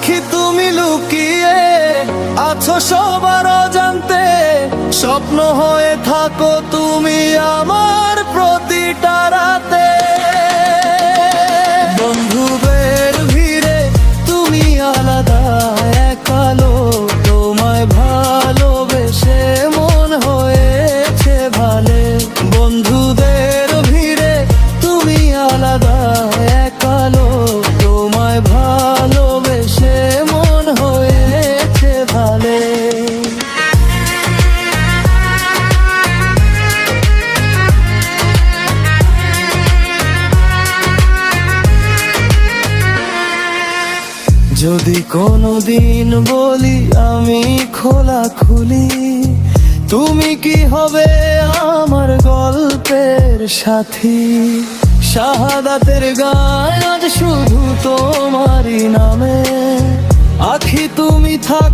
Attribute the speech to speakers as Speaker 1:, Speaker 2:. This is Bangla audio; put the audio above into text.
Speaker 1: আখি তুমি লুকিয়ে আছো সবার অজান্তে, স্বপ্ন হয়ে থাকো তুমি আমার প্রতিটা রাতে। বন্ধুদের ভিড়ে তুমি আলাদা এক আলো, তোমায় ভালোবেসে মন হয়েছে ভালে। বন্ধুদের ভিড়ে তুমি আলাদা এক আলো, তোমায় ভালোবেসে মন হয়েছে ভালে। যদি কোনোদিন বলি আমি খোলা খুলি, তুমি কি হবে আমার গল্পের সাথী? শাহাদাতের গান আজ শুধু তোমারই নামে, আখি তুমি থাক